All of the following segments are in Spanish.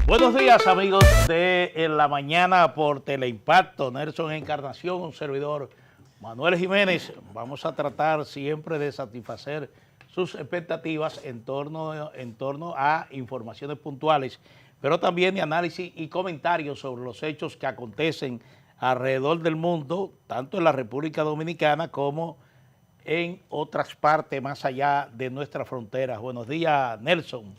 Buenos días, amigos de En la Mañana por Teleimpacto. Nelson Encarnación, un servidor Manuel Jiménez. Vamos a tratar siempre de satisfacer sus expectativas en torno a informaciones puntuales, pero también de análisis y comentarios sobre los hechos que acontecen alrededor del mundo, tanto en la República Dominicana como en otras partes más allá de nuestras fronteras. Buenos días, Nelson.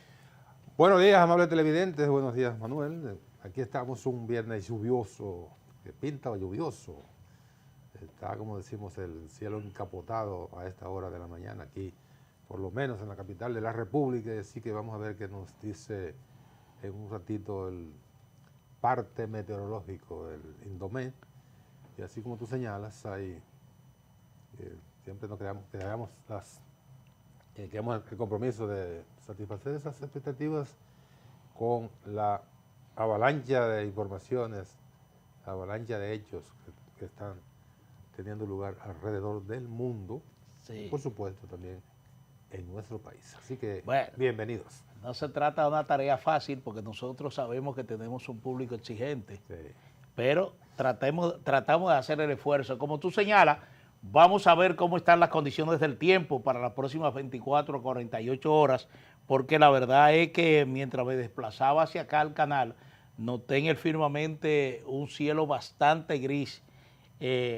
Buenos días, amables televidentes. Buenos días, Manuel. Aquí estamos un viernes lluvioso, que pinta lluvioso. Está, como decimos, el cielo encapotado a esta hora de la mañana aquí, por lo menos en la capital de la República. Así que vamos a ver qué nos dice en un ratito el parte meteorológico, el Indomet. Y así como tú señalas, hay, siempre nos creamos el compromiso de satisfacer esas expectativas con la avalancha de informaciones, la avalancha de hechos que están teniendo lugar alrededor del mundo, sí. Por supuesto también en nuestro país. Así que, bueno, bienvenidos. No se trata de una tarea fácil porque nosotros sabemos que tenemos un público exigente, sí. Pero tratamos de hacer el esfuerzo. Como tú señalas, vamos a ver cómo están las condiciones del tiempo para las próximas 24 a 48 horas, porque la verdad es que mientras me desplazaba hacia acá al canal, noté en el firmamento un cielo bastante gris,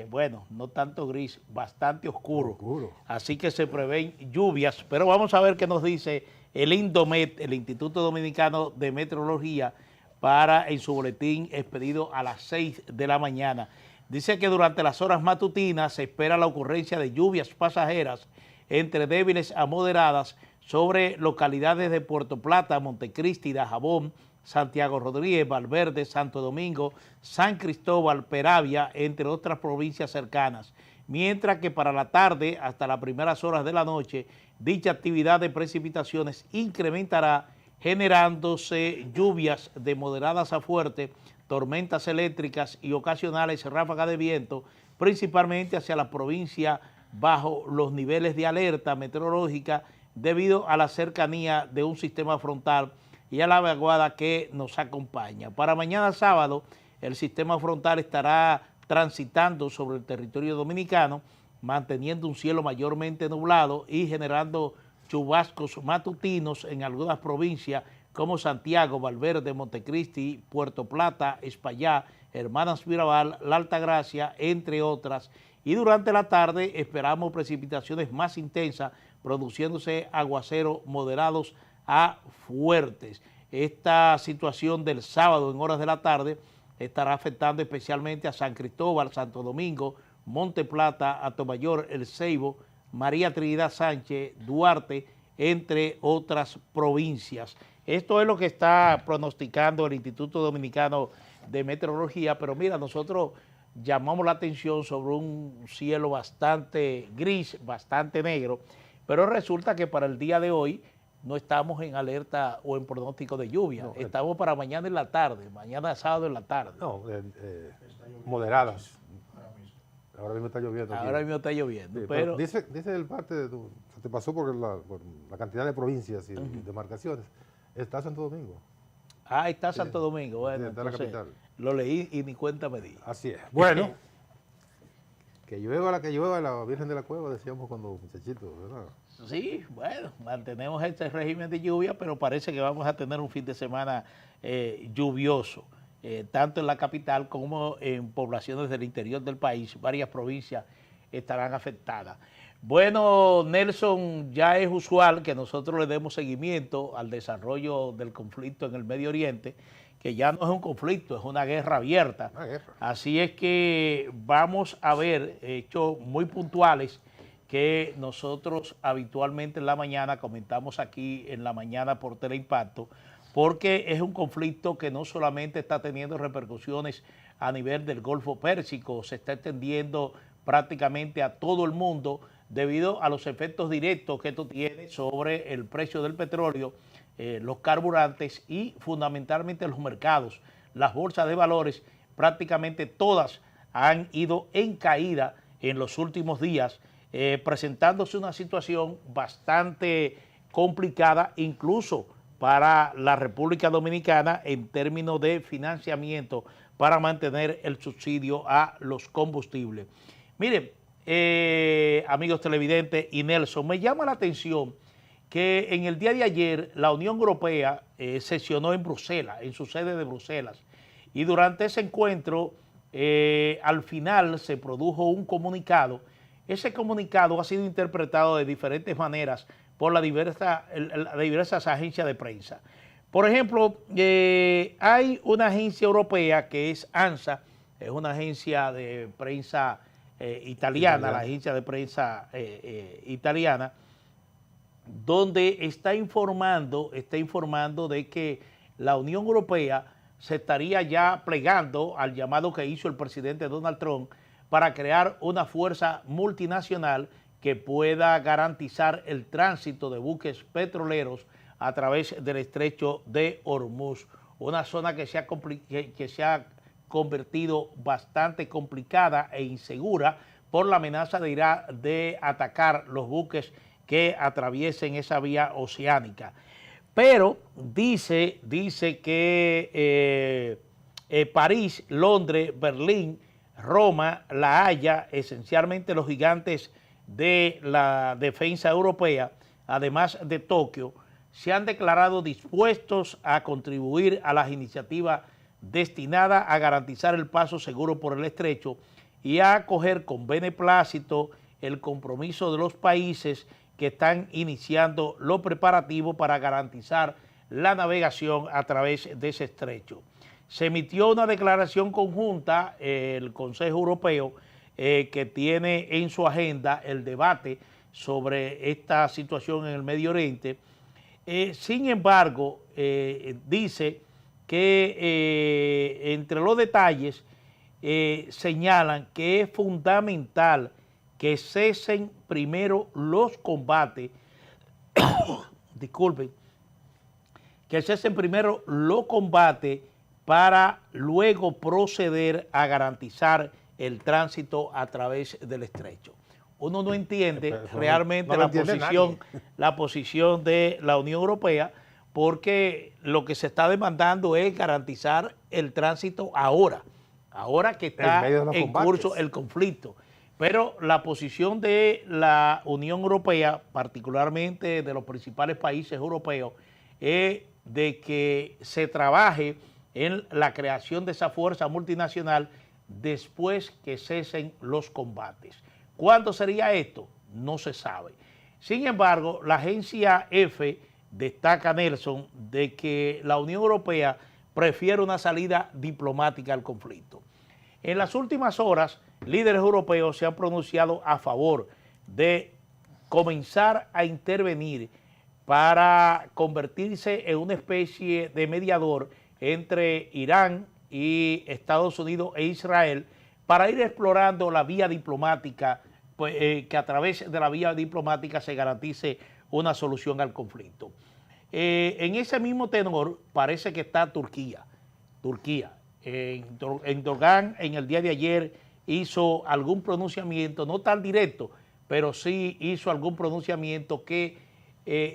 bueno, no tanto gris, bastante oscuro. Así que se prevén lluvias, pero vamos a ver qué nos dice el Indomet, el Instituto Dominicano de Meteorología, en su boletín expedido a las 6 de la mañana. Dice que durante las horas matutinas se espera la ocurrencia de lluvias pasajeras entre débiles a moderadas sobre localidades de Puerto Plata, Montecristi, Dajabón, Santiago Rodríguez, Valverde, Santo Domingo, San Cristóbal, Peravia, entre otras provincias cercanas. Mientras que para la tarde, hasta las primeras horas de la noche, dicha actividad de precipitaciones incrementará, generándose lluvias de moderadas a fuertes, tormentas eléctricas y ocasionales ráfagas de viento, principalmente hacia la provincia bajo los niveles de alerta meteorológica debido a la cercanía de un sistema frontal y a la vaguada que nos acompaña. Para mañana sábado, el sistema frontal estará transitando sobre el territorio dominicano, manteniendo un cielo mayormente nublado y generando chubascos matutinos en algunas provincias como Santiago, Valverde, Montecristi, Puerto Plata, Espaillá, Hermanas Mirabal, La Altagracia, entre otras. Y durante la tarde esperamos precipitaciones más intensas, produciéndose aguaceros moderados a fuertes. Esta situación del sábado en horas de la tarde estará afectando especialmente a San Cristóbal, Santo Domingo, Monte Plata, Atomayor, El Ceibo, María Trinidad Sánchez, Duarte, entre otras provincias. Esto es lo que está pronosticando el Instituto Dominicano de Meteorología, pero mira, nosotros llamamos la atención sobre un cielo bastante gris, bastante negro, pero resulta que para el día de hoy no estamos en alerta o en pronóstico de lluvia, no, estamos para mañana en la tarde, mañana sábado en la tarde. No, moderadas. Ahora mismo está lloviendo. Ahora mismo está lloviendo. Sí, pero dice el parte de tu, se te pasó por la cantidad de provincias y demarcaciones. Está Santo Domingo. Ah, está Santo Domingo. Bueno, sí, está la capital. Lo leí y ni cuenta me di. Así es. Bueno, que llueva la Virgen de la Cueva, decíamos cuando muchachitos, ¿verdad? Sí, bueno, mantenemos este régimen de lluvia, pero parece que vamos a tener un fin de semana lluvioso. Tanto en la capital como en poblaciones del interior del país, varias provincias estarán afectadas. Bueno, Nelson, ya es usual que nosotros le demos seguimiento al desarrollo del conflicto en el Medio Oriente, que ya no es un conflicto, es una guerra abierta. Una guerra. Así es que vamos a ver hechos muy puntuales que nosotros habitualmente en la mañana comentamos aquí en la mañana por Teleimpacto, porque es un conflicto que no solamente está teniendo repercusiones a nivel del Golfo Pérsico, se está extendiendo prácticamente a todo el mundo debido a los efectos directos que esto tiene sobre el precio del petróleo, los carburantes y fundamentalmente los mercados. Las bolsas de valores prácticamente todas han ido en caída en los últimos días, presentándose una situación bastante complicada, incluso para la República Dominicana en términos de financiamiento para mantener el subsidio a los combustibles. Miren, amigos televidentes y Nelson, me llama la atención que en el día de ayer la Unión Europea sesionó en Bruselas, en su sede de Bruselas, y durante ese encuentro al final se produjo un comunicado. Ese comunicado ha sido interpretado de diferentes maneras por las diversas agencias de prensa. Por ejemplo, hay una agencia europea que es ANSA, es una agencia de prensa italiana, la agencia de prensa italiana, donde está informando de que la Unión Europea se estaría ya plegando al llamado que hizo el presidente Donald Trump para crear una fuerza multinacional que pueda garantizar el tránsito de buques petroleros a través del estrecho de Hormuz, una zona que se ha convertido bastante complicada e insegura por la amenaza de Irán de atacar los buques que atraviesen esa vía oceánica. Pero dice que París, Londres, Berlín, Roma, La Haya, esencialmente los gigantes de la defensa europea, además de Tokio, se han declarado dispuestos a contribuir a las iniciativas destinadas a garantizar el paso seguro por el estrecho y a acoger con beneplácito el compromiso de los países que están iniciando los preparativos para garantizar la navegación a través de ese estrecho. Se emitió una declaración conjunta, el Consejo Europeo, que tiene en su agenda el debate sobre esta situación en el Medio Oriente. Sin embargo, dice que entre los detalles señalan que es fundamental que cesen primero los combates, disculpen, que cesen primero los combates para luego proceder a garantizar el tránsito a través del estrecho. Uno no entiende realmente la posición de la Unión Europea, porque lo que se está demandando es garantizar el tránsito ahora que está en curso el conflicto. Pero la posición de la Unión Europea, particularmente de los principales países europeos, es de que se trabaje en la creación de esa fuerza multinacional después que cesen los combates. ¿Cuándo sería esto? No se sabe. Sin embargo, la agencia EFE destaca, Nelson, de que la Unión Europea prefiere una salida diplomática al conflicto. En las últimas horas, líderes europeos se han pronunciado a favor de comenzar a intervenir para convertirse en una especie de mediador entre Irán y Estados Unidos e Israel para ir explorando la vía diplomática, que a través de la vía diplomática se garantice una solución al conflicto. En ese mismo tenor parece que está Turquía. Erdogan en el día de ayer hizo algún pronunciamiento, no tan directo, pero sí hizo algún pronunciamiento que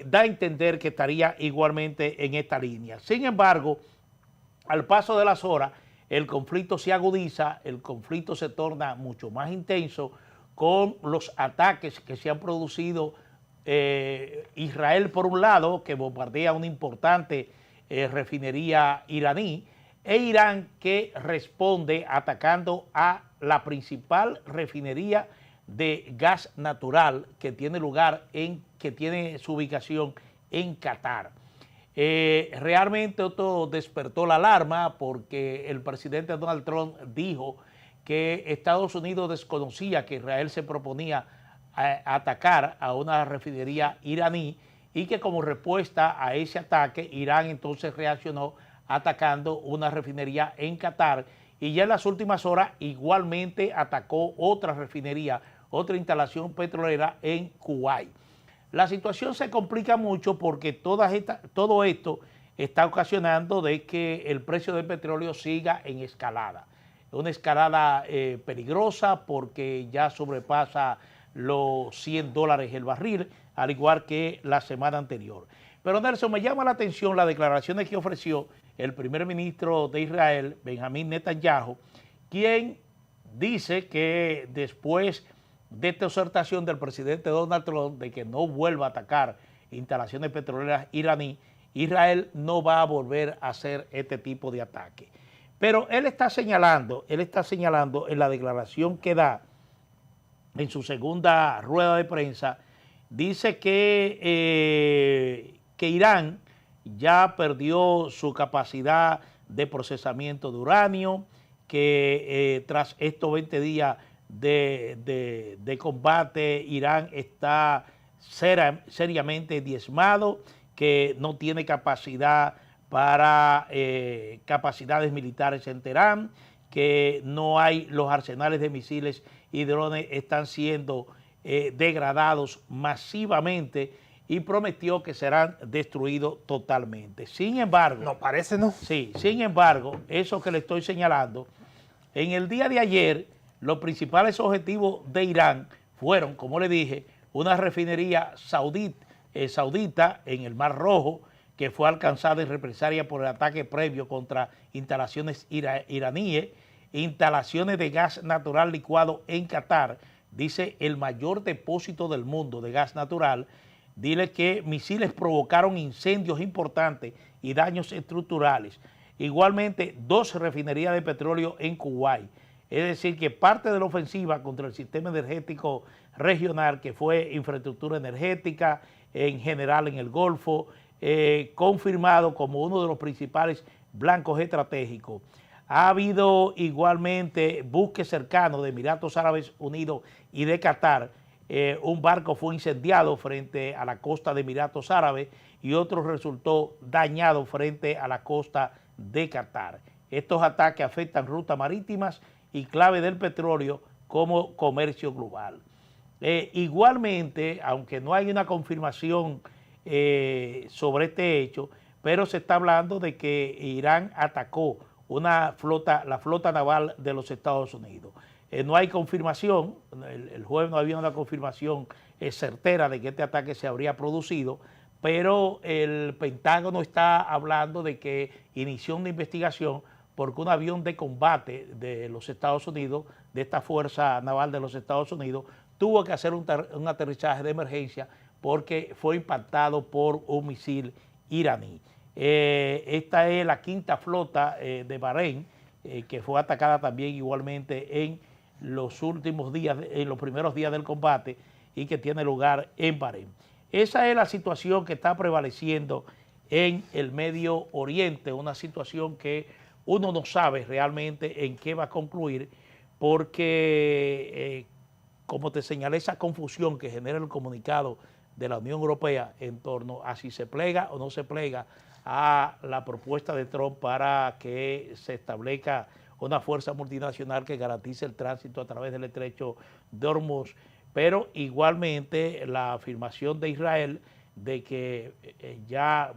da a entender que estaría igualmente en esta línea. Sin embargo, al paso de las horas, el conflicto se agudiza, el conflicto se torna mucho más intenso con los ataques que se han producido. Israel, por un lado, que bombardea una importante refinería iraní, e Irán, que responde atacando a la principal refinería de gas natural que tiene su ubicación en Qatar. Realmente esto despertó la alarma porque el presidente Donald Trump dijo que Estados Unidos desconocía que Israel se proponía a atacar a una refinería iraní y que como respuesta a ese ataque Irán entonces reaccionó atacando una refinería en Qatar, y ya en las últimas horas igualmente atacó otra refinería, otra instalación petrolera en Kuwait. La situación se complica mucho porque todo esto está ocasionando de que el precio del petróleo siga en escalada. Una escalada peligrosa porque ya sobrepasa los $100 el barril, al igual que la semana anterior. Pero Nelson, me llama la atención las declaraciones que ofreció el primer ministro de Israel, Benjamín Netanyahu, quien dice que después de esta exhortación del presidente Donald Trump de que no vuelva a atacar instalaciones petroleras iraní, Israel no va a volver a hacer este tipo de ataque. Pero él está señalando en la declaración que da en su segunda rueda de prensa, dice que Irán ya perdió su capacidad de procesamiento de uranio, que tras estos 20 días de combate, Irán está seriamente diezmado, que no tiene capacidad para capacidades militares en Teherán, que no hay, los arsenales de misiles y drones están siendo degradados masivamente, y prometió que serán destruidos totalmente. Sin embargo... No parece, ¿no? Sí, sin embargo, eso que le estoy señalando, en el día de ayer, los principales objetivos de Irán fueron, como le dije, una refinería saudita en el Mar Rojo, que fue alcanzada en represalia por el ataque previo contra instalaciones iraníes, instalaciones de gas natural licuado en Qatar, dice el mayor depósito del mundo de gas natural. Dile que misiles provocaron incendios importantes y daños estructurales. Igualmente, 2 refinerías de petróleo en Kuwait. Es decir, que parte de la ofensiva contra el sistema energético regional, que fue infraestructura energética en general en el Golfo, confirmado como uno de los principales blancos estratégicos. Ha habido igualmente buques cercanos de Emiratos Árabes Unidos y de Qatar. Un barco fue incendiado frente a la costa de Emiratos Árabes y otro resultó dañado frente a la costa de Qatar. Estos ataques afectan rutas marítimas y clave del petróleo como comercio global. Igualmente, aunque no hay una confirmación sobre este hecho, pero se está hablando de que Irán atacó la flota naval de los Estados Unidos. No hay confirmación, el jueves no había una confirmación certera de que este ataque se habría producido, pero el Pentágono está hablando de que inició una investigación porque un avión de combate de los Estados Unidos, de esta Fuerza Naval de los Estados Unidos, tuvo que hacer un aterrizaje de emergencia porque fue impactado por un misil iraní. Esta es la 5ª flota de Bahrein, que fue atacada también igualmente en los últimos días, en los primeros días del combate, y que tiene lugar en Bahrein. Esa es la situación que está prevaleciendo en el Medio Oriente, una situación que uno no sabe realmente en qué va a concluir, porque, como te señalé, esa confusión que genera el comunicado de la Unión Europea en torno a si se plega o no se plega a la propuesta de Trump para que se establezca una fuerza multinacional que garantice el tránsito a través del estrecho de Hormuz, pero igualmente la afirmación de Israel de que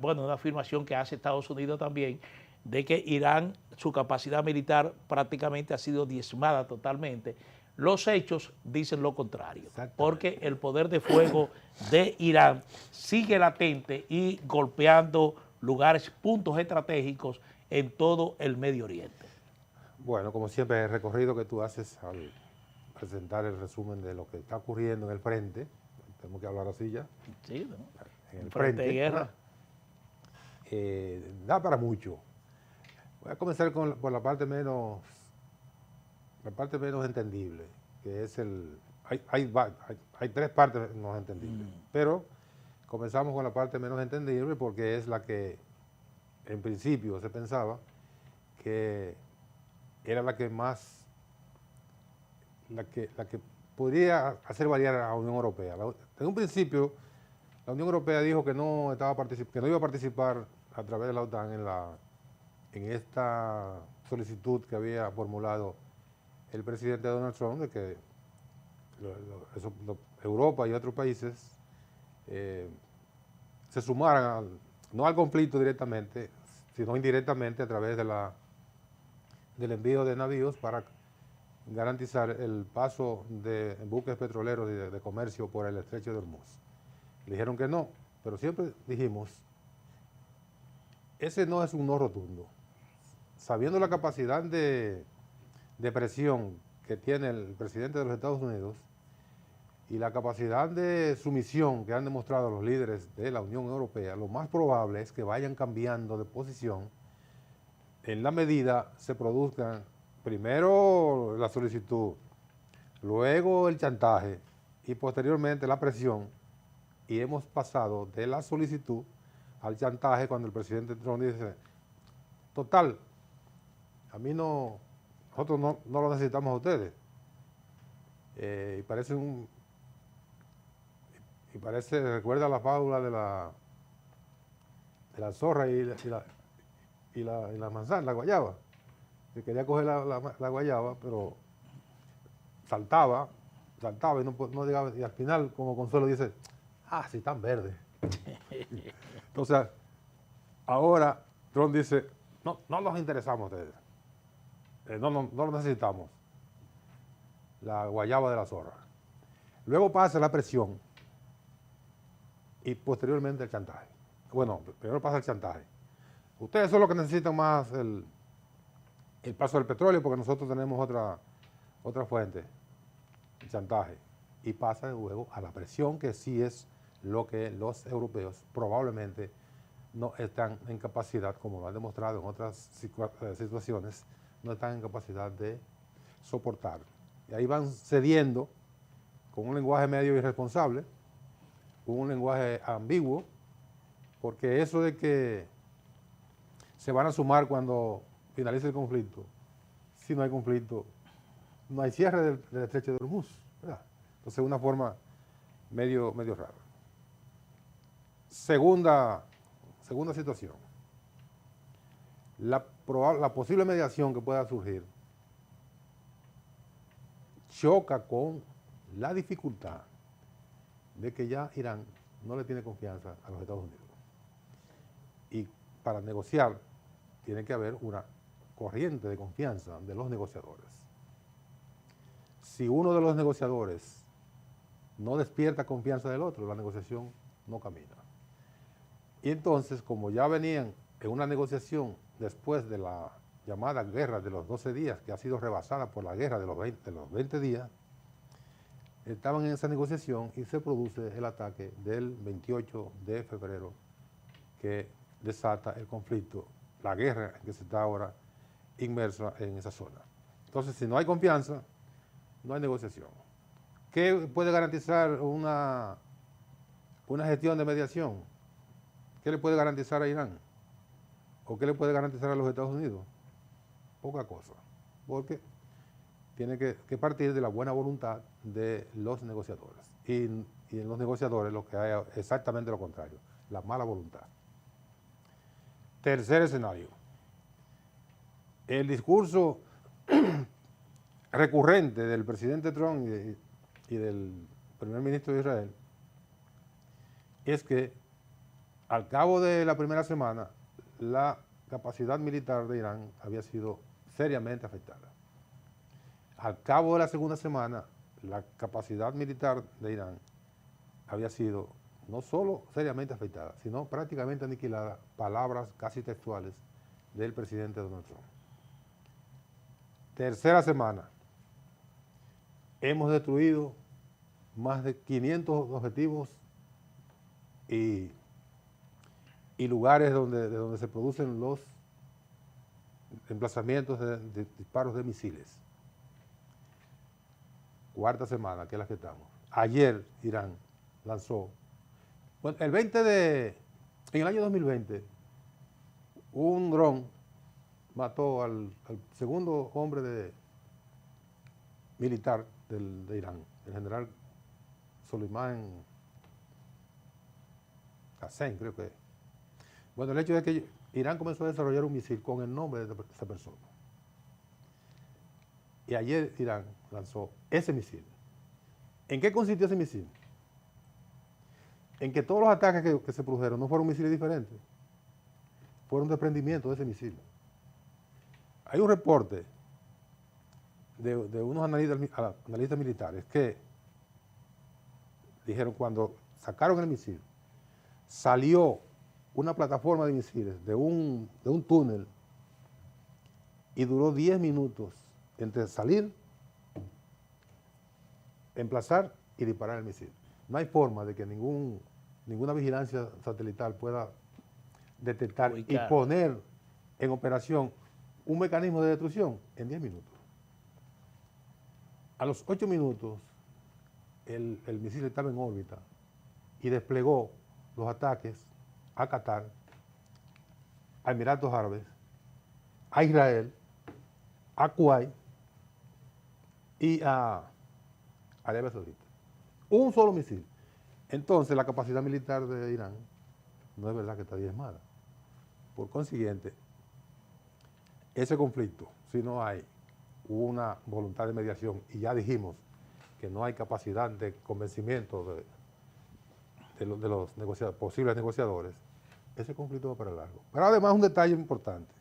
una afirmación que hace Estados Unidos también, de que Irán, su capacidad militar prácticamente ha sido diezmada totalmente. Los hechos dicen lo contrario, porque el poder de fuego de Irán sigue latente y golpeando lugares, puntos estratégicos en todo el Medio Oriente. Bueno, como siempre, el recorrido que tú haces al presentar el resumen de lo que está ocurriendo en el frente, tenemos que hablar así ya. Sí, ¿no? En el frente de guerra. Da para mucho. Voy a comenzar por la parte menos entendible, que es hay 3 partes menos entendibles, pero comenzamos con la parte menos entendible porque es la que en principio se pensaba que era la que podría hacer variar a la Unión Europea. En un principio, la Unión Europea dijo que no iba a participar a través de la OTAN en esta solicitud que había formulado el presidente Donald Trump de que Europa y otros países se sumaran no al conflicto directamente, sino indirectamente a través del envío de navíos para garantizar el paso de buques petroleros y de comercio por el estrecho de Hormuz. Dijeron que no, pero siempre dijimos ese no es un no rotundo. Sabiendo la capacidad de presión que tiene el presidente de los Estados Unidos y la capacidad de sumisión que han demostrado los líderes de la Unión Europea, lo más probable es que vayan cambiando de posición en la medida se produzcan primero la solicitud, luego el chantaje y posteriormente la presión, y hemos pasado de la solicitud al chantaje cuando el presidente Trump dice, total, a mí no, nosotros no lo necesitamos a ustedes. Y parece, recuerda la fábula de la zorra y la manzana, la guayaba. Que quería coger la guayaba, pero saltaba y no llegaba. Y al final, como consuelo, dice, sí, están verdes. Entonces, ahora Trump dice, no nos interesamos a ustedes. No lo necesitamos. La guayaba de la zorra. Luego pasa la presión y posteriormente el chantaje. Bueno, primero pasa el chantaje. Ustedes son los que necesitan más el paso del petróleo porque nosotros tenemos otra fuente, el chantaje. Y pasa luego a la presión, que sí es lo que los europeos probablemente no están en capacidad, como lo han demostrado en otras situaciones, no están en capacidad de soportar. Y ahí van cediendo con un lenguaje medio irresponsable, con un lenguaje ambiguo, porque eso de que se van a sumar cuando finalice el conflicto, si no hay conflicto, no hay cierre del estrecho de Hormuz, ¿verdad? Entonces, una forma medio rara. Segunda situación. La posible mediación que pueda surgir choca con la dificultad de que ya Irán no le tiene confianza a los Estados Unidos. Y para negociar tiene que haber una corriente de confianza de los negociadores. Si uno de los negociadores no despierta confianza del otro, la negociación no camina. Y entonces, como ya venían en una negociación después de la llamada guerra de los 12 días, que ha sido rebasada por la guerra de los 20 días, estaban en esa negociación y se produce el ataque del 28 de febrero que desata el conflicto, la guerra en que se está ahora inmersa en esa zona. Entonces, si no hay confianza, no hay negociación. ¿Qué puede garantizar una gestión de mediación? ¿Qué le puede garantizar a Irán? ¿O qué le puede garantizar a los Estados Unidos? Poca cosa, porque tiene que partir de la buena voluntad de los negociadores. Y en los negociadores lo que hay es exactamente lo contrario, la mala voluntad. Tercer escenario. El discurso recurrente del presidente Trump y del primer ministro de Israel es que al cabo de la primera semana la capacidad militar de Irán había sido seriamente afectada. Al cabo de la segunda semana, la capacidad militar de Irán había sido no solo seriamente afectada, sino prácticamente aniquilada, palabras casi textuales del presidente Donald Trump. Tercera semana, hemos destruido más de 500 objetivos y lugares de donde se producen los emplazamientos de disparos de misiles. Cuarta semana, que es la que estamos. Ayer Irán lanzó, bueno, en el año 2020, un dron mató al segundo hombre militar de Irán, el general Soleimán Qassem, creo que es. Bueno, el hecho es que Irán comenzó a desarrollar un misil con el nombre de esa persona. Y ayer Irán lanzó ese misil. ¿En qué consistió ese misil? En que todos los ataques que se produjeron no fueron misiles diferentes, fueron desprendimientos de ese misil. Hay un reporte de unos analistas militares que dijeron cuando sacaron el misil, salió una plataforma de misiles de un túnel y duró 10 minutos entre salir, emplazar y disparar el misil. No hay forma de que ninguna vigilancia satelital pueda detectar y poner en operación un mecanismo de destrucción en 10 minutos. A los 8 minutos, el misil estaba en órbita y desplegó los ataques a Qatar, a Emiratos Árabes, a Israel, a Kuwait y a Arabia Saudita. Un solo misil. Entonces, la capacidad militar de Irán no es verdad que está diezmada. Por consiguiente, ese conflicto, si no hay una voluntad de mediación, y ya dijimos que no hay capacidad de convencimiento de los posibles negociadores, ese conflicto va para largo. Pero además un detalle importante,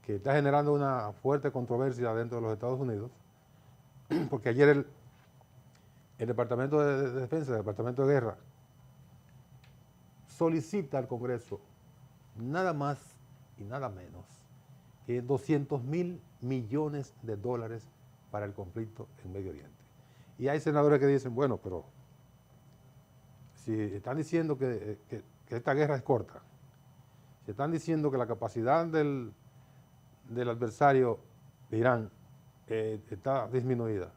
que está generando una fuerte controversia dentro de los Estados Unidos, porque ayer el Departamento de Defensa, el Departamento de Guerra, solicita al Congreso nada más y nada menos que 200.000 millones de dólares para el conflicto en Medio Oriente. Y hay senadores que dicen, bueno, pero si están diciendo que esta guerra es corta, si están diciendo que la capacidad del adversario de Irán está disminuida,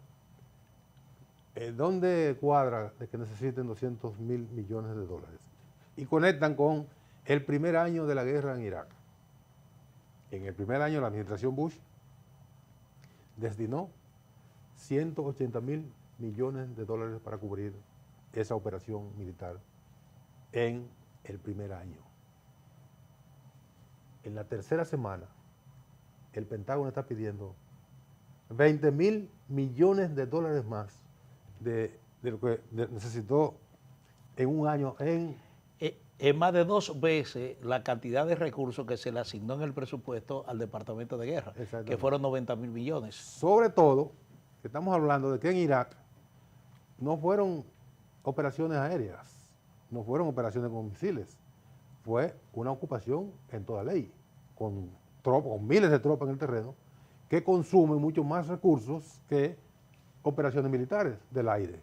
¿dónde cuadra de que necesiten 200.000 millones de dólares? Y conectan con el primer año de la guerra en Irak. En el primer año la administración Bush destinó 180.000 millones de dólares para cubrir esa operación militar en el primer año. En la tercera semana, el Pentágono está pidiendo 20.000 millones de dólares más de lo que necesitó en un año Es más de 2 veces la cantidad de recursos que se le asignó en el presupuesto al Departamento de Guerra, que fueron 90.000 millones. Sobre todo, que estamos hablando de que en Irak no fueron operaciones aéreas, no fueron operaciones con misiles, fue una ocupación en toda ley, con miles de tropas en el terreno, que consumen mucho más recursos que operaciones militares del aire.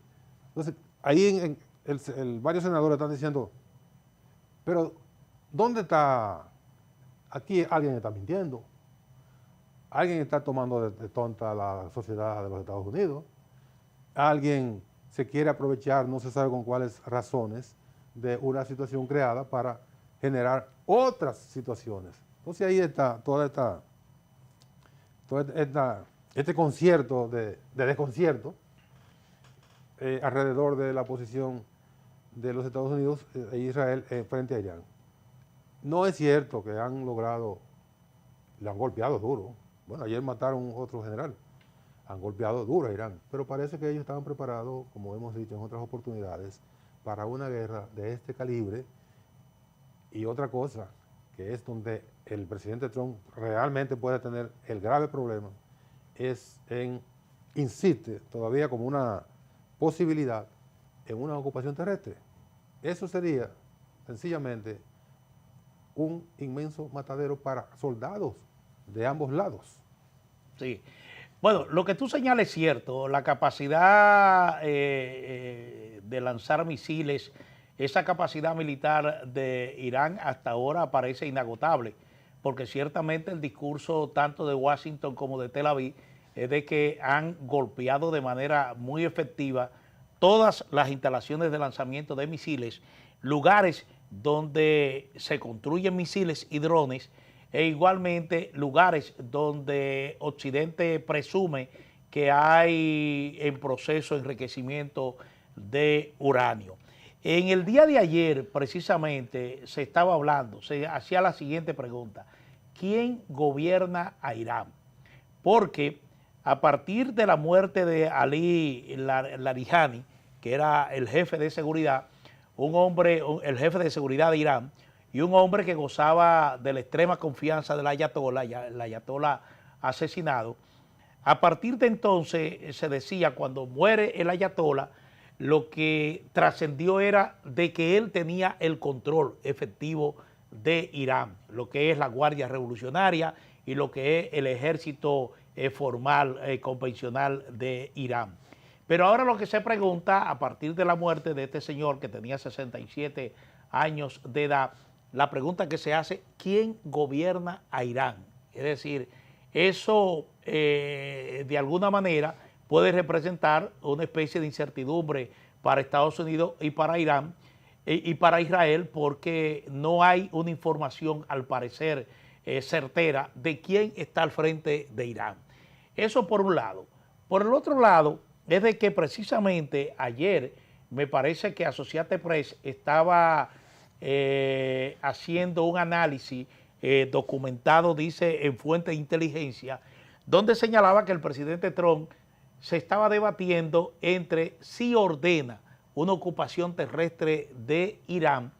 Entonces, ahí varios senadores están diciendo, pero ¿dónde está? Aquí alguien está mintiendo, alguien está tomando de tonta a la sociedad de los Estados Unidos, alguien se quiere aprovechar, no se sabe con cuáles razones, de una situación creada para generar otras situaciones. Entonces ahí está este concierto de desconcierto alrededor de la posición de los Estados Unidos e Israel frente a Irán. No es cierto que le han golpeado duro. Bueno, ayer mataron a otro general. Han golpeado duro a Irán, pero parece que ellos estaban preparados, como hemos dicho en otras oportunidades, para una guerra de este calibre. Y otra cosa, que es donde el presidente Trump realmente puede tener el grave problema, insiste todavía como una posibilidad en una ocupación terrestre. Eso sería sencillamente un inmenso matadero para soldados de ambos lados. Sí. Bueno, lo que tú señalas es cierto, la capacidad de lanzar misiles, esa capacidad militar de Irán hasta ahora parece inagotable, porque ciertamente el discurso tanto de Washington como de Tel Aviv es de que han golpeado de manera muy efectiva todas las instalaciones de lanzamiento de misiles, lugares donde se construyen misiles y drones, e igualmente lugares donde Occidente presume que hay en proceso de enriquecimiento de uranio. En el día de ayer, precisamente, se estaba hablando, se hacía la siguiente pregunta: ¿quién gobierna a Irán? Porque a partir de la muerte de Ali Larijani, que era el jefe de seguridad, el jefe de seguridad de Irán, y un hombre que gozaba de la extrema confianza del ayatollah, el ayatollah asesinado. A partir de entonces se decía, cuando muere el ayatollah, lo que trascendió era de que él tenía el control efectivo de Irán, lo que es la Guardia Revolucionaria y lo que es el ejército formal, convencional de Irán. Pero ahora lo que se pregunta, a partir de la muerte de este señor que tenía 67 años de edad, la pregunta que se hace, ¿quién gobierna a Irán? Es decir, eso de alguna manera puede representar una especie de incertidumbre para Estados Unidos y para Irán y para Israel, porque no hay una información, al parecer, certera de quién está al frente de Irán. Eso por un lado. Por el otro lado, es de que precisamente ayer me parece que Associated Press estaba haciendo un análisis documentado, dice, en fuente de inteligencia, donde señalaba que el presidente Trump se estaba debatiendo entre si ordena una ocupación terrestre de Irán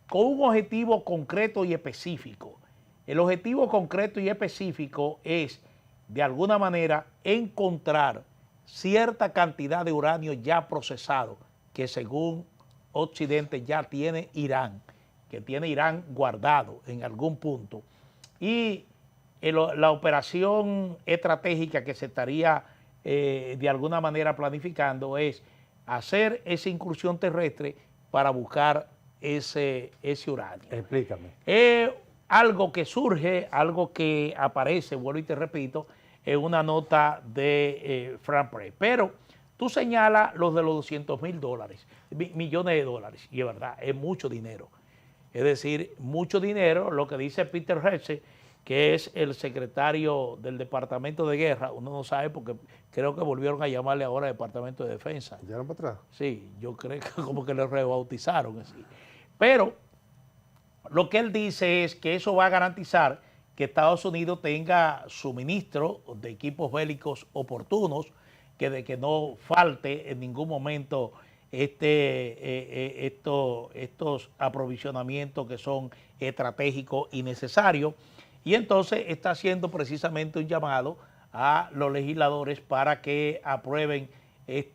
con un objetivo concreto y específico. El objetivo concreto y específico es, de alguna manera, encontrar cierta cantidad de uranio ya procesado que según Occidente ya tiene Irán, que tiene Irán guardado en algún punto. Y la operación estratégica que se estaría de alguna manera planificando es hacer esa incursión terrestre para buscar ese uranio. Explícame. Algo que surge, algo que aparece, vuelvo y te repito, en una nota de Frank Press. Pero tú señalas los de los $200,000, millones de dólares, y es verdad, es mucho dinero. Es decir, mucho dinero, lo que dice Peter Hegseth, que es el secretario del Departamento de Guerra, uno no sabe porque creo que volvieron a llamarle ahora Departamento de Defensa. ¿Ya no para atrás? Sí, yo creo que como que lo rebautizaron así. Pero lo que él dice es que eso va a garantizar que Estados Unidos tenga suministro de equipos bélicos oportunos, que no falte en ningún momento estos aprovisionamientos que son estratégicos y necesarios. Y entonces está haciendo precisamente un llamado a los legisladores para que aprueben este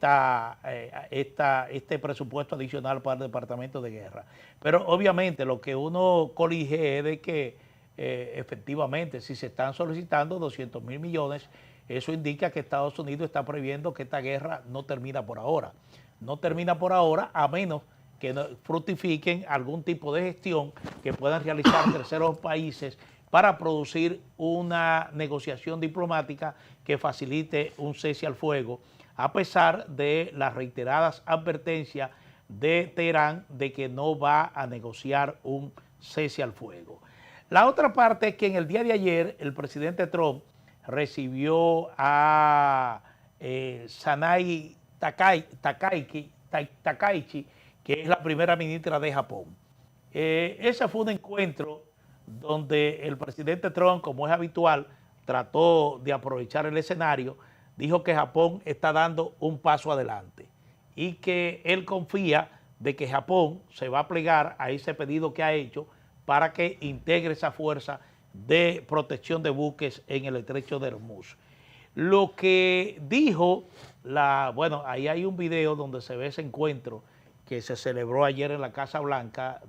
presupuesto adicional para el Departamento de Guerra. Pero obviamente lo que uno colige es de que efectivamente si se están solicitando 200,000 millones, eso indica que Estados Unidos está previendo que esta guerra no termina por ahora. No termina por ahora a menos que fructifiquen algún tipo de gestión que puedan realizar terceros países para producir una negociación diplomática que facilite un cese al fuego, a pesar de las reiteradas advertencias de Teherán de que no va a negociar un cese al fuego. La otra parte es que en el día de ayer el presidente Trump recibió a Sanai Takaichi, que es la primera ministra de Japón. Ese fue un encuentro donde el presidente Trump, como es habitual, trató de aprovechar el escenario, dijo que Japón está dando un paso adelante y que él confía de que Japón se va a plegar a ese pedido que ha hecho para que integre esa fuerza de protección de buques en el estrecho de Hormuz. Lo que dijo, bueno, ahí hay un video donde se ve ese encuentro que se celebró ayer en la Casa Blanca,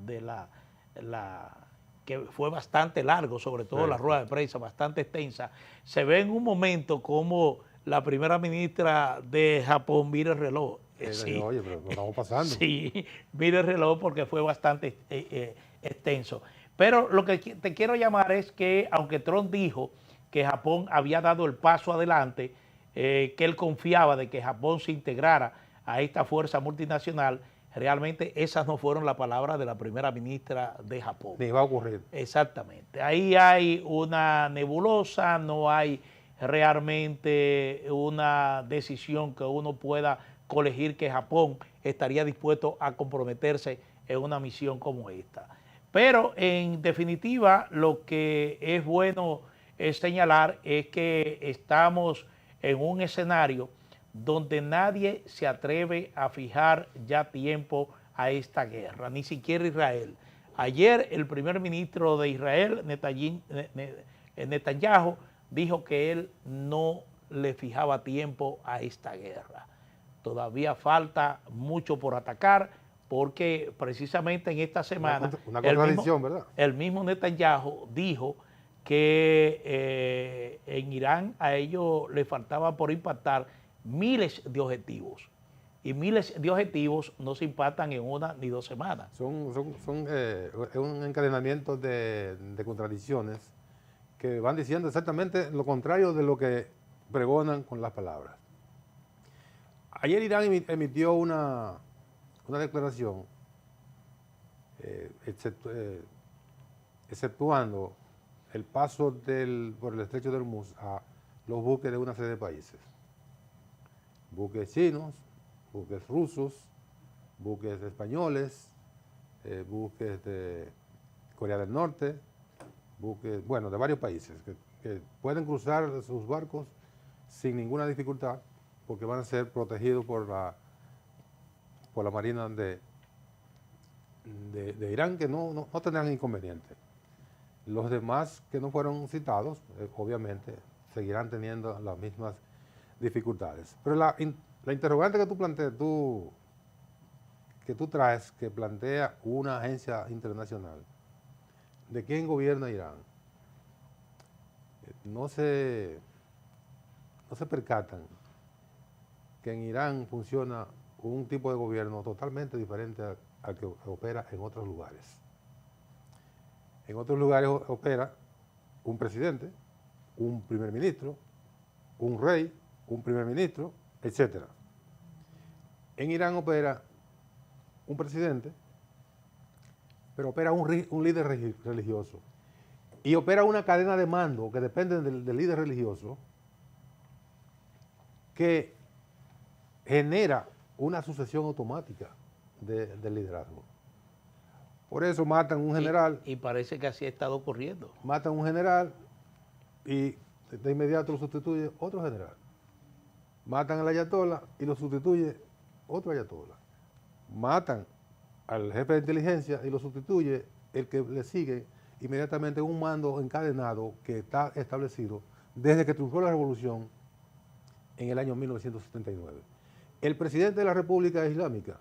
que fue bastante largo, sobre todo sí, la rueda de prensa, bastante extensa. Se ve en un momento como la primera ministra de Japón mira el reloj. Sí. Oye, pero lo estamos pasando. Sí, mira el reloj porque fue bastante extenso. Pero lo que te quiero llamar es que, aunque Trump dijo que Japón había dado el paso adelante, que él confiaba de que Japón se integrara a esta fuerza multinacional, realmente esas no fueron las palabras de la primera ministra de Japón. Ni va a ocurrir. Exactamente. Ahí hay una nebulosa, no hay realmente una decisión que uno pueda colegir que Japón estaría dispuesto a comprometerse en una misión como esta. Pero en definitiva lo que es bueno señalar es que estamos en un escenario donde nadie se atreve a fijar ya tiempo a esta guerra, ni siquiera Israel. Ayer el primer ministro de Israel, Netanyahu, dijo que él no le fijaba tiempo a esta guerra. todavía falta mucho por atacar, porque precisamente en esta semana una contradicción, ¿verdad? El mismo Netanyahu dijo que en Irán a ellos les faltaba por impactar miles de objetivos. Y miles de objetivos no se impactan en una ni 2 semanas. Es un encadenamiento de contradicciones que van diciendo exactamente lo contrario de lo que pregonan con las palabras. Ayer Irán emitió una declaración exceptuando el paso por el estrecho de Hormuz a los buques de una serie de países. Buques chinos, buques rusos, buques españoles, buques de Corea del Norte, buques, bueno, de varios países que pueden cruzar sus barcos sin ninguna dificultad porque van a ser protegidos por la Marina de Irán, que no tendrán inconveniente. Los demás que no fueron citados, obviamente, seguirán teniendo las mismas dificultades. Pero la interrogante que tú planteas, que tú traes, que plantea una agencia internacional, ¿de quién gobierna Irán? No se percatan que en Irán funciona un tipo de gobierno totalmente diferente al que opera en otros lugares. En otros lugares opera un presidente, un primer ministro, un rey, un primer ministro, etc. En Irán opera un presidente, pero opera un líder religioso. Y opera una cadena de mando que depende del líder religioso, que genera una sucesión automática del liderazgo. Por eso matan un general. Y parece que así ha estado ocurriendo. Matan un general y de inmediato lo sustituye otro general. Matan al ayatollah y lo sustituye otro ayatollah. Matan al jefe de inteligencia y lo sustituye el que le sigue inmediatamente un mando encadenado que está establecido desde que triunfó la revolución en el año 1979. El presidente de la República Islámica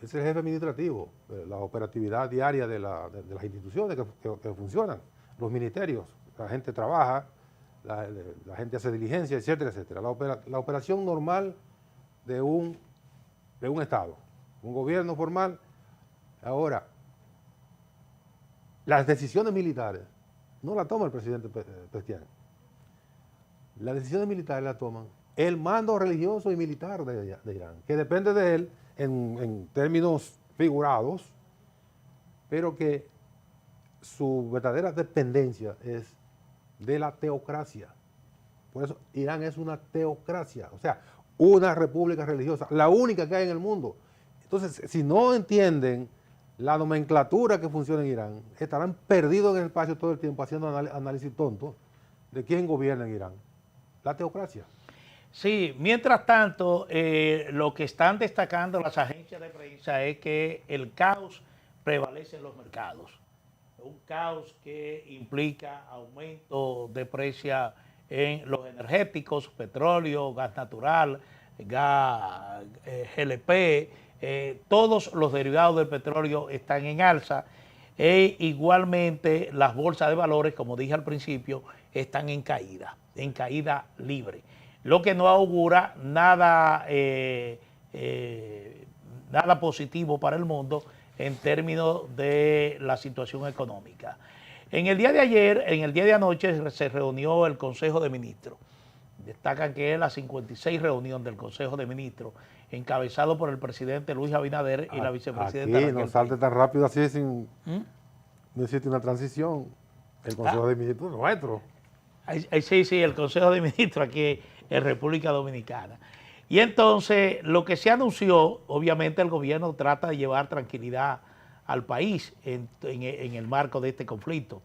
es el jefe administrativo, la operatividad diaria de las instituciones que funcionan, los ministerios, la gente trabaja, la gente hace diligencia, etcétera, etcétera. La operación normal de un Estado, un gobierno formal. Ahora, las decisiones militares no las toma el presidente Pezeshkian. Las decisiones militares las toman el mando religioso y militar de Irán, que depende de él en términos figurados, pero que su verdadera dependencia es de la teocracia. Por eso Irán es una teocracia, o sea, una república religiosa, la única que hay en el mundo. Entonces, si no entienden la nomenclatura que funciona en Irán, estarán perdidos en el espacio todo el tiempo haciendo análisis tontos de quién gobierna en Irán. La teocracia. Sí, mientras tanto, lo que están destacando las agencias de prensa es que el caos prevalece en los mercados. Un caos que implica aumento de precios en los energéticos, petróleo, gas natural, gas GLP, todos los derivados del petróleo están en alza e igualmente las bolsas de valores, como dije al principio, están en caída libre. Lo que no augura nada, nada positivo para el mundo en términos de la situación económica. En el día de ayer, en el día de anoche, se reunió el Consejo de Ministros. Destacan que es la 56 reunión del Consejo de Ministros, encabezado por el presidente Luis Abinader y la vicepresidenta Aquí Raquel no salte Peña. tan rápido así sin... No existe una transición. El Consejo de Ministros nuestro. Sí, el Consejo de Ministros aquí en República Dominicana. Y entonces, lo que se anunció, obviamente el gobierno trata de llevar tranquilidad al país en el marco de este conflicto.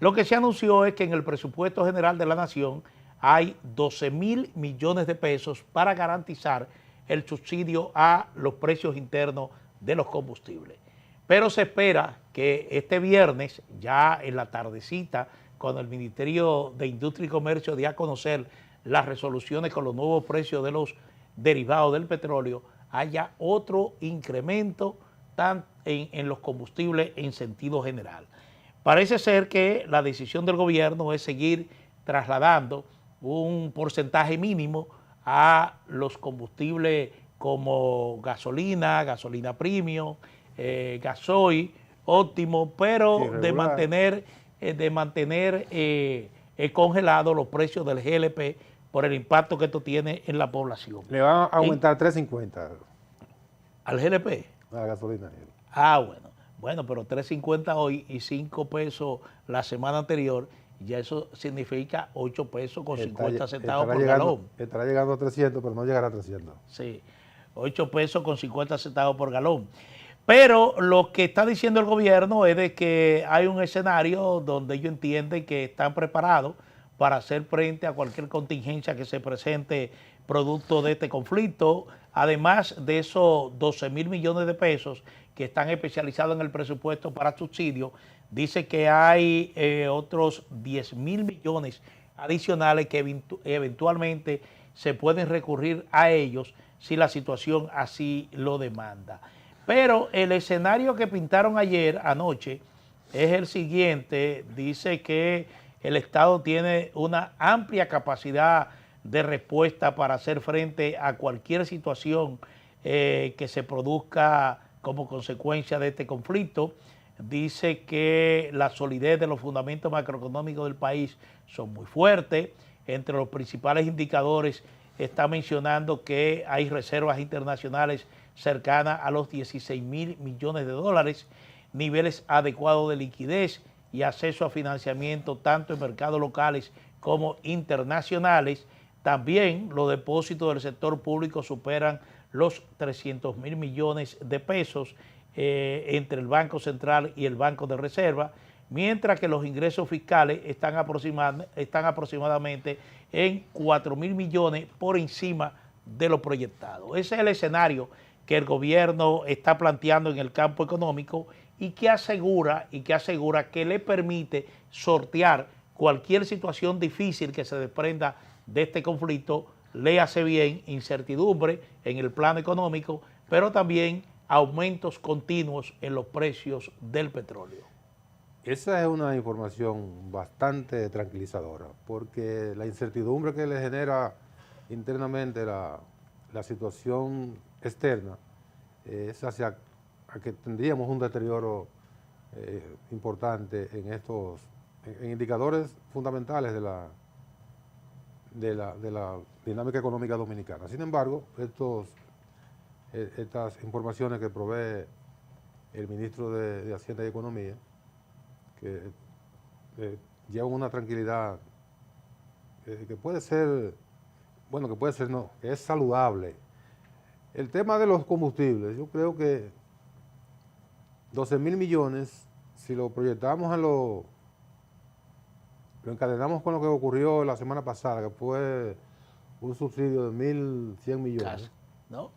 Lo que se anunció es que en el presupuesto general de la Nación hay 12.000 millones de pesos para garantizar el subsidio a los precios internos de los combustibles. Pero se espera que este viernes, ya en la tardecita, cuando el Ministerio de Industria y Comercio dé a conocer las resoluciones con los nuevos precios de los derivados del petróleo, haya otro incremento en los combustibles en sentido general. Parece ser que la decisión del gobierno es seguir trasladando un porcentaje mínimo a los combustibles como gasolina, gasolina premium, gasoil, óptimo, pero de mantener congelados los precios del GLP por el impacto que esto tiene en la población. Le van a aumentar 3.50 al GLP. A la gasolina. Bueno, pero 3.50 hoy y 5 pesos la semana anterior, ya eso significa 8 pesos con 50 centavos por galón. Estará llegando a 300, pero no llegará a 300. Sí, 8 pesos con 50 centavos por galón. Pero lo que está diciendo el gobierno es de que hay un escenario donde ellos entienden que están preparados para hacer frente a cualquier contingencia que se presente producto de este conflicto. Además de esos 12.000 millones de pesos que están especializados en el presupuesto para subsidios, dice que hay otros 10.000 millones adicionales que eventualmente se pueden recurrir a ellos si la situación así lo demanda. Pero el escenario que pintaron anoche, es el siguiente. Dice que el Estado tiene una amplia capacidad de respuesta para hacer frente a cualquier situación que se produzca como consecuencia de este conflicto. Dice que la solidez de los fundamentos macroeconómicos del país son muy fuertes. Entre los principales indicadores está mencionando que hay reservas internacionales cercanas a los 16.000 millones de dólares, niveles adecuados de liquidez y acceso a financiamiento tanto en mercados locales como internacionales. También los depósitos del sector público superan los 300.000 millones de pesos entre el Banco Central y el Banco de Reserva, mientras que los ingresos fiscales están aproximadamente en 4.000 millones por encima de lo proyectado. Ese es el escenario que el gobierno está planteando en el campo económico y que asegura que le permite sortear cualquier situación difícil que se desprenda de este conflicto. Le hace bien incertidumbre en el plano económico, pero también aumentos continuos en los precios del petróleo. Esa es una información bastante tranquilizadora, porque la incertidumbre que le genera internamente la situación externa es hacia a que tendríamos un deterioro importante en indicadores fundamentales de la dinámica económica dominicana. Sin embargo, estas informaciones que provee el ministro de Hacienda y Economía, que llevan una tranquilidad que puede ser, bueno, que puede ser no, que es saludable. El tema de los combustibles, yo creo que 12.000 millones, si lo proyectamos lo encadenamos con lo que ocurrió la semana pasada, que fue un subsidio de 1.100 millones.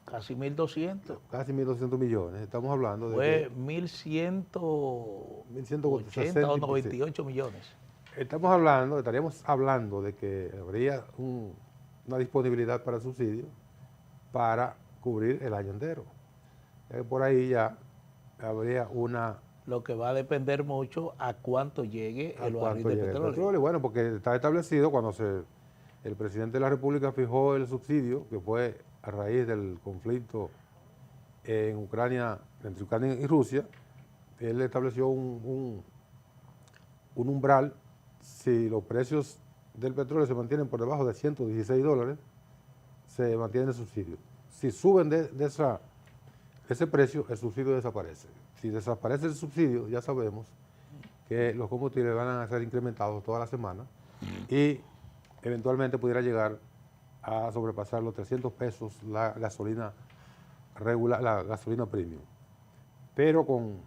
Casi 1.200. Casi 1.200 millones. Estamos hablando de... Fue 1.180 o 98 millones. Estaríamos hablando de que habría una disponibilidad para subsidio para cubrir el año entero. Por ahí ya habría una... Lo que va a depender mucho a cuánto llegue el barril de petróleo. Bueno, porque está establecido cuando el presidente de la República fijó el subsidio, que fue a raíz del conflicto en Ucrania, entre Ucrania y Rusia. Él estableció un umbral. Si los precios del petróleo se mantienen por debajo de $116, se mantiene el subsidio. Si suben de ese precio, el subsidio desaparece. Si desaparece el subsidio, ya sabemos que los combustibles van a ser incrementados toda la semana y eventualmente pudiera llegar a sobrepasar los 300 pesos la gasolina regular, la gasolina premium. Pero con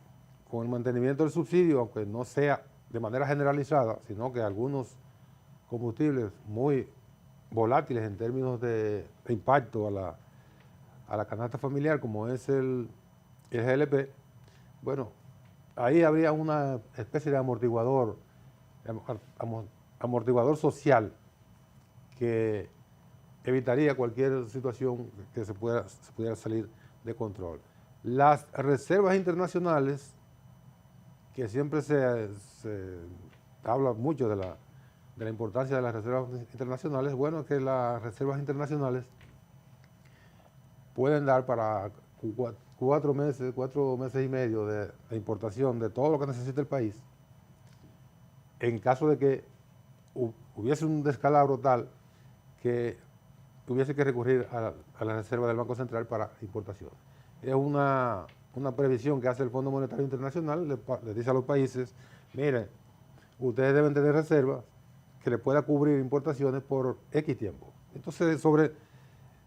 el mantenimiento del subsidio, aunque no sea de manera generalizada, sino que algunos combustibles muy volátiles en términos de impacto a la canasta familiar, como es el GLP, bueno, ahí habría una especie de amortiguador social que evitaría cualquier situación que se pudiera salir de control. Las reservas internacionales, que siempre se habla mucho de la importancia de las reservas internacionales, bueno, que las reservas internacionales pueden dar para 4 meses y medio de importación de todo lo que necesita el país, en caso de que hubiese un descalabro tal que tuviese que recurrir a la reserva del Banco Central para importación. Es una previsión que hace el Fondo Monetario Internacional, le dice a los países, miren, ustedes deben tener reservas que le pueda cubrir importaciones por X tiempo. Entonces, sobre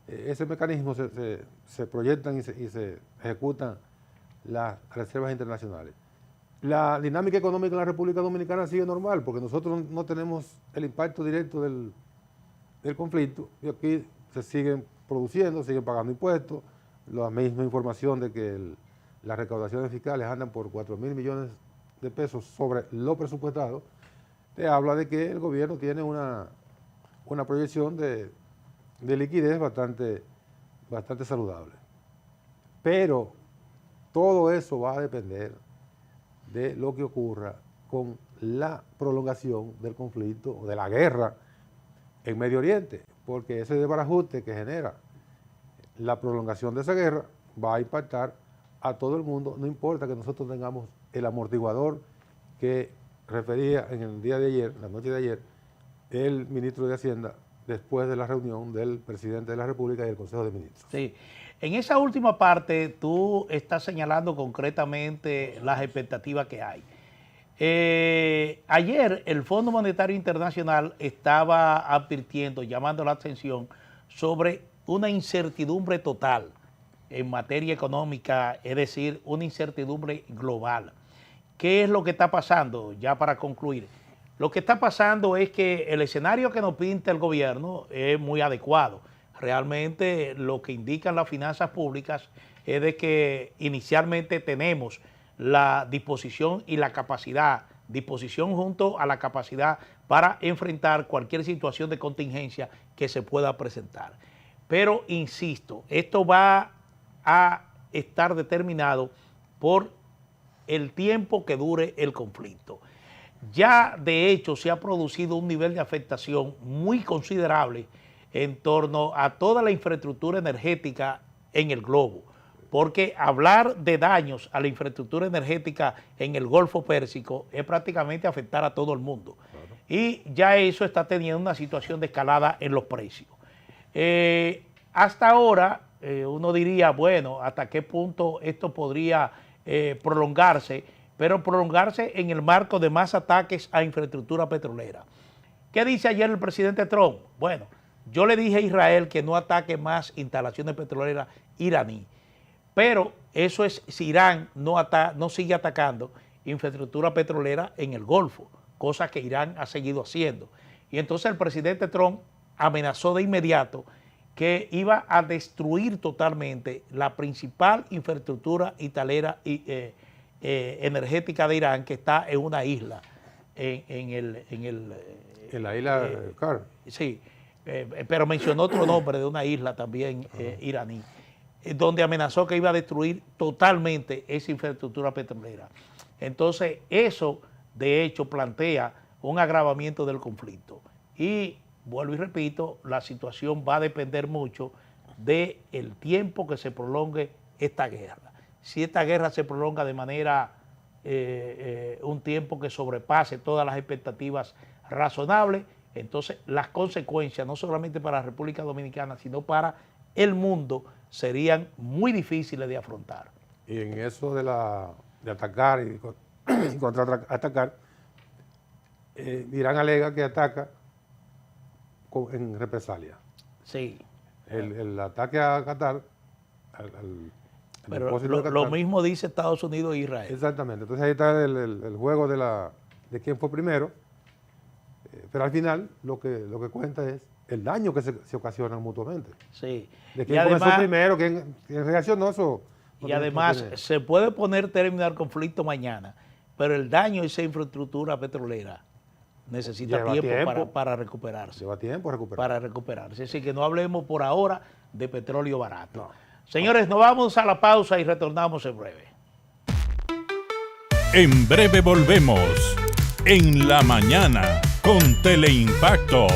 ese mecanismo se proyectan y se ejecutan las reservas internacionales. La dinámica económica en la República Dominicana sigue normal, porque nosotros no tenemos el impacto directo del conflicto, y aquí se siguen produciendo, siguen pagando impuestos, la misma información de que las recaudaciones fiscales andan por 4.000 millones de pesos sobre lo presupuestado, te habla de que el gobierno tiene una proyección de liquidez bastante saludable. Pero todo eso va a depender de lo que ocurra con la prolongación del conflicto o de la guerra en Medio Oriente, porque ese desbarajuste que genera la prolongación de esa guerra va a impactar a todo el mundo, no importa que nosotros tengamos el amortiguador que refería en el día de ayer, la noche de ayer, el ministro de Hacienda, después de la reunión del presidente de la República y del Consejo de Ministros. Sí. En esa última parte, tú estás señalando concretamente las expectativas que hay. Ayer el Fondo Monetario Internacional estaba advirtiendo, llamando la atención sobre una incertidumbre total en materia económica, es decir, una incertidumbre global. ¿Qué es lo que está pasando? Ya para concluir, lo que está pasando es que el escenario que nos pinta el gobierno es muy adecuado. Realmente lo que indican las finanzas públicas es de que inicialmente tenemos la disposición y la capacidad, disposición junto a la capacidad para enfrentar cualquier situación de contingencia que se pueda presentar. Pero insisto, esto va a estar determinado por el tiempo que dure el conflicto. Ya de hecho se ha producido un nivel de afectación muy considerable en torno a toda la infraestructura energética en el globo, porque hablar de daños a la infraestructura energética en el Golfo Pérsico es prácticamente afectar a todo el mundo. Claro. Y ya eso está teniendo una situación de escalada en los precios. Hasta ahora uno diría, bueno, ¿hasta qué punto esto podría prolongarse? Pero prolongarse en el marco de más ataques a infraestructura petrolera. ¿Qué dice ayer el presidente Trump? Bueno, yo le dije a Israel que no ataque más instalaciones petroleras iraní, pero eso es si Irán no sigue atacando infraestructura petrolera en el Golfo, cosa que Irán ha seguido haciendo. Y entonces el presidente Trump amenazó de inmediato que iba a destruir totalmente la principal infraestructura energética de Irán, que está en una isla, en la isla Car. Sí, pero mencionó otro nombre de una isla también iraní, donde amenazó que iba a destruir totalmente esa infraestructura petrolera. Entonces, eso de hecho plantea un agravamiento del conflicto. Y vuelvo y repito, la situación va a depender mucho del tiempo que se prolongue esta guerra. Si esta guerra se prolonga de manera, un tiempo que sobrepase todas las expectativas razonables, entonces las consecuencias, no solamente para la República Dominicana, sino para el mundo, serían muy difíciles de afrontar. Y en eso de atacar y contraatacar, Irán alega que ataca en represalia. Sí. El ataque a Qatar, pero lo mismo dice Estados Unidos e Israel. Exactamente. Entonces ahí está el juego de quién fue primero. Pero al final lo que cuenta es el daño que se ocasionan mutuamente. Sí. De quién comenzó primero, quién reaccionó eso. Y además se puede poner término al conflicto mañana, pero el daño a esa infraestructura petrolera necesita Lleva tiempo, tiempo. para recuperarse. Lleva tiempo recuperar. Para recuperarse. Así que no hablemos por ahora de petróleo barato. No. Señores, nos vamos a la pausa y retornamos en breve. En breve volvemos. En la mañana con Teleimpacto